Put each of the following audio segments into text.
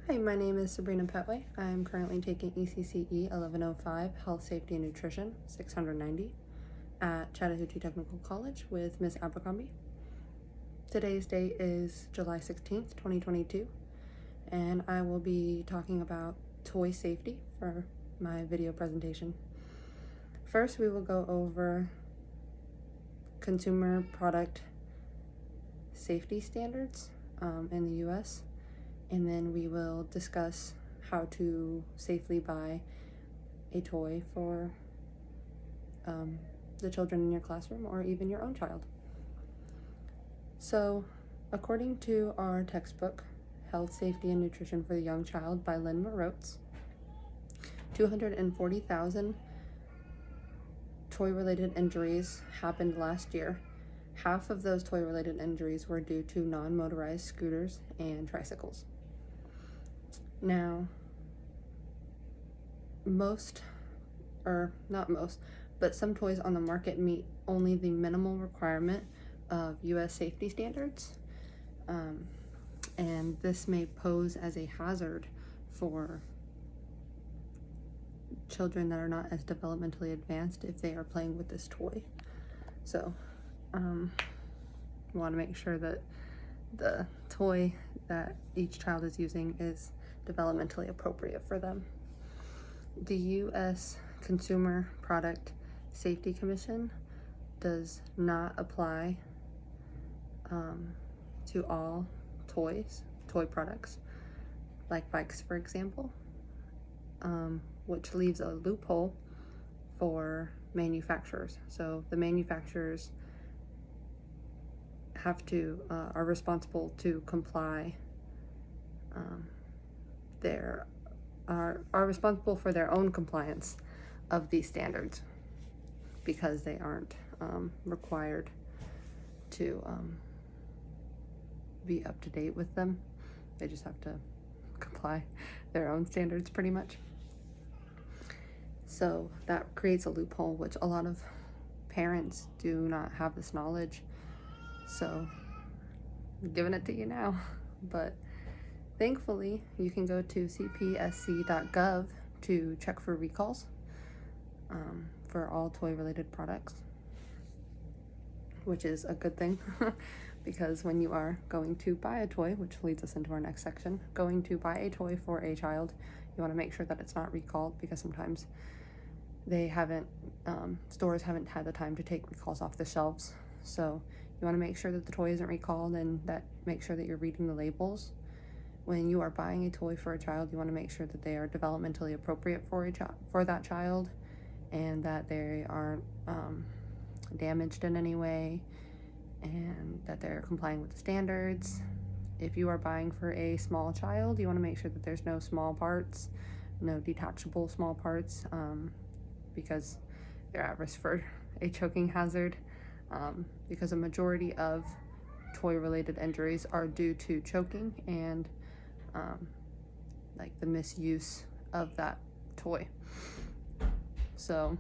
Hi, my name is Sabrina Petway. I'm currently taking ECCE 1105 Health, Safety, and Nutrition 690 at Chattahoochee Technical College with Ms. Abercrombie. Today's date is July 16th, 2022, and I will be talking about toy safety for my video presentation. First, we will go over consumer product safety standards in the U.S., and then we will discuss how to safely buy a toy for the children in your classroom or even your own child. So, according to our textbook, Health, Safety, and Nutrition for the Young Child by Lynn Marotz, 240,000 toy-related injuries happened last year. Half of those toy-related injuries were due to non-motorized scooters and tricycles. Now, some toys on the market meet only the minimal requirement of U.S. safety standards, and this may pose as a hazard for children that are not as developmentally advanced if they are playing with this toy. So, we want to make sure that the toy that each child is using is developmentally appropriate for them. The U.S. Consumer Product Safety Commission does not apply to all toy products, like bikes, for example, which leaves a loophole for manufacturers. So the manufacturers are responsible to comply. Are responsible for their own compliance of these standards because they aren't required to be up to date with them. They just have to comply their own standards pretty much. So that creates a loophole, which a lot of parents do not have this knowledge. So I'm giving it to you now, but thankfully, you can go to cpsc.gov to check for recalls for all toy-related products, which is a good thing because when you are going to buy a toy, which leads us into our next section, going to buy a toy for a child, you want to make sure that it's not recalled because sometimes stores haven't had the time to take recalls off the shelves. So you want to make sure that the toy isn't recalled and make sure that you're reading the labels. When you are buying a toy for a child, you want to make sure that they are developmentally appropriate for that child and that they aren't damaged in any way and that they're complying with the standards. If you are buying for a small child, you want to make sure that there's no small parts, no detachable small parts, because they're at risk for a choking hazard, because a majority of toy-related injuries are due to choking and like the misuse of that toy. So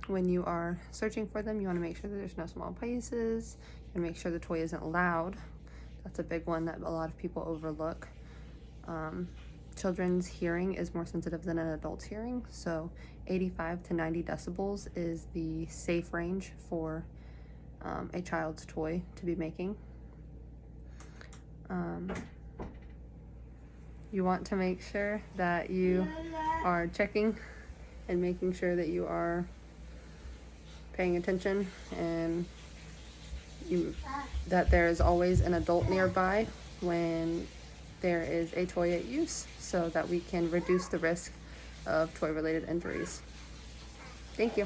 when you are searching for them, you want to make sure that there's no small pieces and make sure the toy isn't loud. That's a big one that a lot of people overlook. Children's hearing is more sensitive than an adult's hearing, so 85 to 90 decibels is the safe range for a child's toy to be making. You want to make sure that you are checking and making sure that you are paying attention and that there is always an adult nearby when there is a toy at use so that we can reduce the risk of toy-related injuries. Thank you.